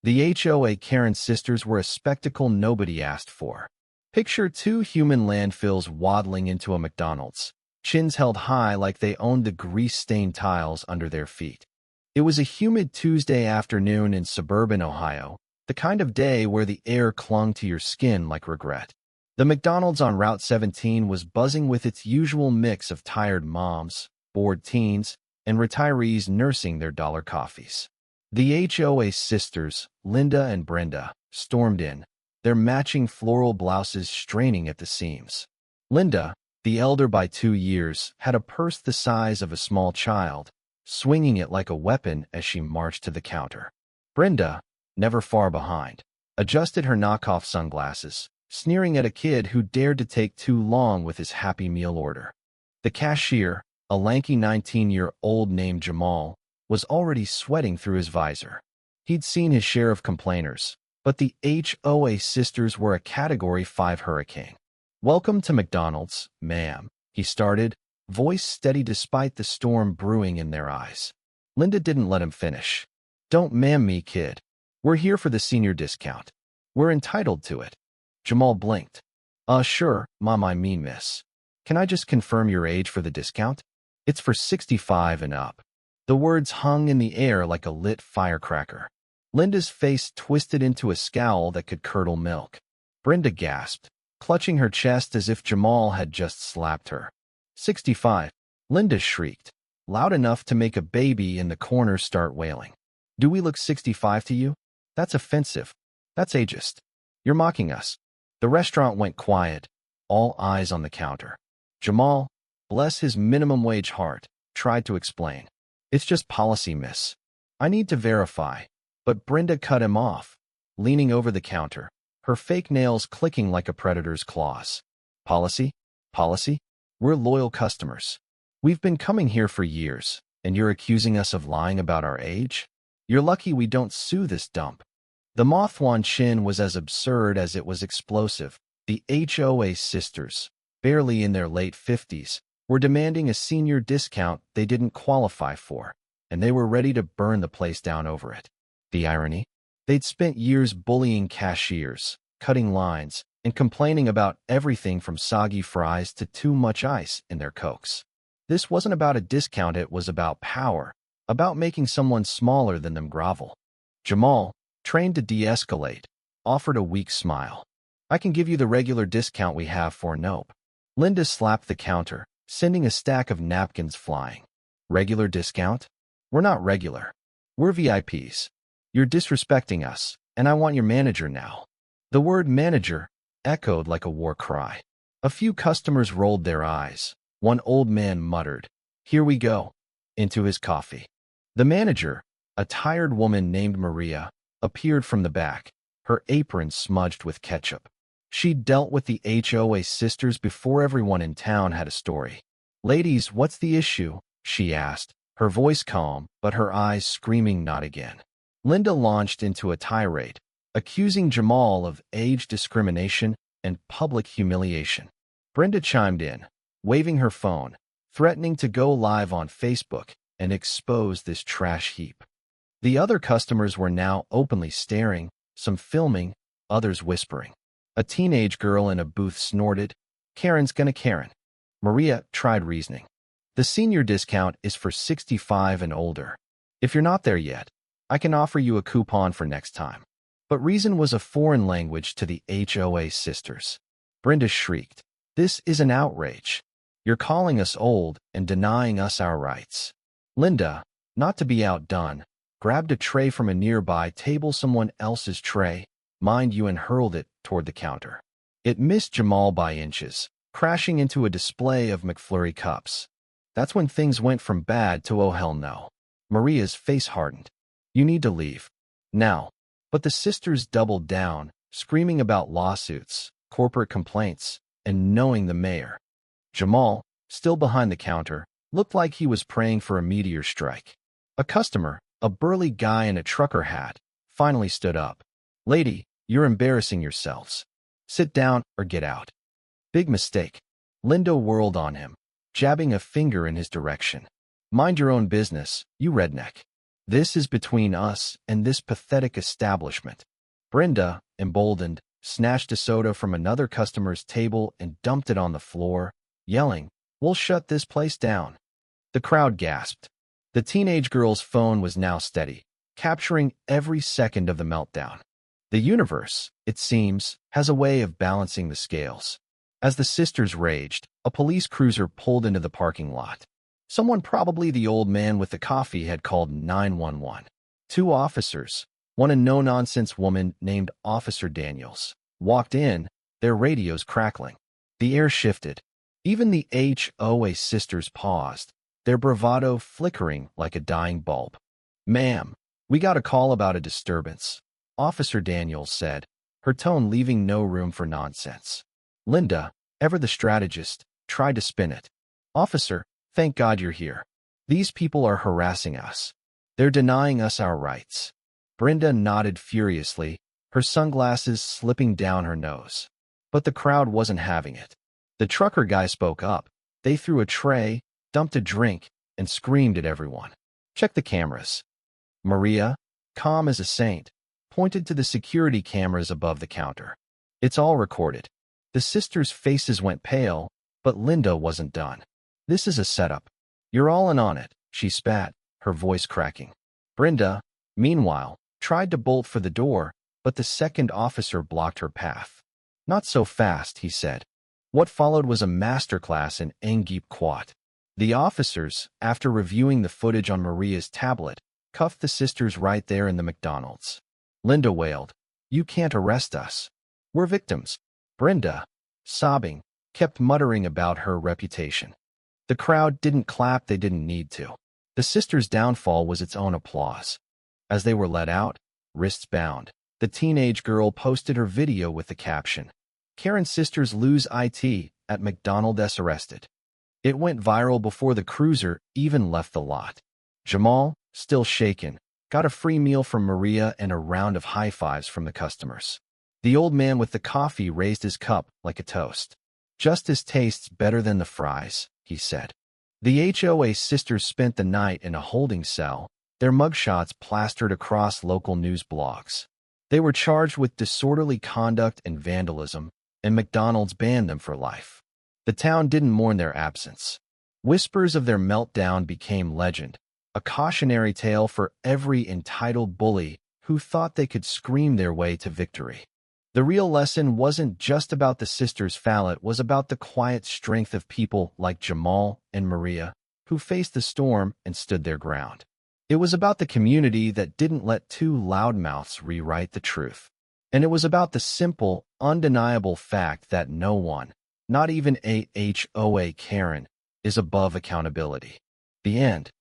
The HOA Karen sisters were a spectacle nobody asked for. Picture two human landfills waddling into a McDonald's, chins held high like they owned the grease-stained tiles under their feet. It was a humid Tuesday afternoon in suburban Ohio, the kind of day where the air clung to your skin like regret. The McDonald's on Route 17 was buzzing with its usual mix of tired moms, bored teens, and retirees nursing their dollar coffees. The HOA sisters, Linda and Brenda, stormed in, their matching floral blouses straining at the seams. Linda, the elder by 2 years, had a purse the size of a small child, swinging it like a weapon as she marched to the counter. Brenda, never far behind, adjusted her knockoff sunglasses, sneering at a kid who dared to take too long with his Happy Meal order. The cashier, a lanky 19-year-old named Jamal, was already sweating through his visor. He'd seen his share of complainers, but the HOA sisters were a Category 5 hurricane. "Welcome to McDonald's, ma'am," he started, voice steady despite the storm brewing in their eyes. Linda didn't let him finish. "Don't ma'am me, kid. We're here for the senior discount. We're entitled to it." Jamal blinked. Sure, mom, I mean miss. Can I just confirm your age for the discount? It's for 65 and up." The words hung in the air like a lit firecracker. Linda's face twisted into a scowl that could curdle milk. Brenda gasped, clutching her chest as if Jamal had just slapped her. 65. Linda shrieked, loud enough to make a baby in the corner start wailing. "Do we look 65 to you? That's offensive. That's ageist. You're mocking us." The restaurant went quiet, all eyes on the counter. Jamal, bless his minimum wage heart, tried to explain. "It's just policy, miss. I need to verify." But Brenda cut him off, leaning over the counter, her fake nails clicking like a predator's claws. "Policy? Policy? We're loyal customers. We've been coming here for years, and you're accusing us of lying about our age? You're lucky we don't sue this dump." The Mothwan chin was as absurd as it was explosive. The HOA sisters, barely in their late 50s, were demanding a senior discount they didn't qualify for, and they were ready to burn the place down over it. The irony? They'd spent years bullying cashiers, cutting lines, and complaining about everything from soggy fries to too much ice in their Cokes. This wasn't about a discount, it was about power, about making someone smaller than them grovel. Jamal, trained to de-escalate, offered a weak smile. "I can give you the regular discount we have for Nope." Linda slapped the counter, sending a stack of napkins flying. "Regular discount? We're not regular. We're VIPs. You're disrespecting us, and I want your manager now." The word manager echoed like a war cry. A few customers rolled their eyes. One old man muttered, "Here we go," into his coffee. The manager, a tired woman named Maria, appeared from the back, her apron smudged with ketchup. She'd dealt with the HOA sisters before everyone in town had a story. "Ladies, what's the issue?" she asked, her voice calm, but her eyes screaming not again. Linda launched into a tirade, accusing Jamal of age discrimination and public humiliation. Brenda chimed in, waving her phone, threatening to go live on Facebook and expose this trash heap. The other customers were now openly staring, some filming, others whispering. A teenage girl in a booth snorted, "Karen's gonna Karen." Maria tried reasoning. "The senior discount is for 65 and older. If you're not there yet, I can offer you a coupon for next time." But reason was a foreign language to the HOA sisters. Brenda shrieked, "This is an outrage. You're calling us old and denying us our rights." Linda, not to be outdone, grabbed a tray from a nearby table, someone else's tray, mind you, and hurled it toward the counter. It missed Jamal by inches, crashing into a display of McFlurry cups. That's when things went from bad to oh hell no. Maria's face hardened. "You need to leave. Now." But the sisters doubled down, screaming about lawsuits, corporate complaints, and knowing the mayor. Jamal, still behind the counter, looked like he was praying for a meteor strike. A customer, a burly guy in a trucker hat, finally stood up. "Lady, you're embarrassing yourselves. Sit down or get out." "Big mistake." Linda whirled on him, jabbing a finger in his direction. "Mind your own business, you redneck." This is between us and this pathetic establishment. Brenda, emboldened, snatched a soda from another customer's table and dumped it on the floor, yelling, "We'll shut this place down." The crowd gasped. The teenage girl's phone was now steady, capturing every second of the meltdown. The universe, it seems, has a way of balancing the scales. As the sisters raged, a police cruiser pulled into the parking lot. Someone, probably the old man with the coffee, had called 911. Two officers, one a no-nonsense woman named Officer Daniels, walked in, their radios crackling. The air shifted. Even the HOA sisters paused, their bravado flickering like a dying bulb. "Ma'am, we got a call about a disturbance," Officer Daniels said, her tone leaving no room for nonsense. Linda, ever the strategist, tried to spin it. "Officer, thank God you're here. These people are harassing us. They're denying us our rights." Brenda nodded furiously, her sunglasses slipping down her nose. But the crowd wasn't having it. The trucker guy spoke up. They threw a tray, dumped a drink, and screamed at everyone. "Check the cameras." Maria, calm as a saint, pointed to the security cameras above the counter. "It's all recorded." The sisters' faces went pale, but Linda wasn't done. "This is a setup. You're all in on it," she spat, her voice cracking. Brenda, meanwhile, tried to bolt for the door, but the second officer blocked her path. "Not so fast," he said. What followed was a masterclass in Engip Quat. The officers, after reviewing the footage on Maria's tablet, cuffed the sisters right there in the McDonald's. Linda wailed, "You can't arrest us. We're victims." Brenda, sobbing, kept muttering about her reputation. The crowd didn't clap, they didn't need to. The sisters' downfall was its own applause. As they were let out, wrists bound, the teenage girl posted her video with the caption, "Karen sisters lose IT at McDonald's arrested." It went viral before the cruiser even left the lot. Jamal, still shaken, got a free meal from Maria and a round of high fives from the customers. The old man with the coffee raised his cup like a toast. "Justice tastes better than the fries," he said. The HOA sisters spent the night in a holding cell, their mugshots plastered across local news blogs. They were charged with disorderly conduct and vandalism, and McDonald's banned them for life. The town didn't mourn their absence. Whispers of their meltdown became legend, a cautionary tale for every entitled bully who thought they could scream their way to victory. The real lesson wasn't just about the sisters' fall, it was about the quiet strength of people like Jamal and Maria, who faced the storm and stood their ground. It was about the community that didn't let two loudmouths rewrite the truth. And it was about the simple, undeniable fact that no one, not even a HOA Karen, is above accountability. The end.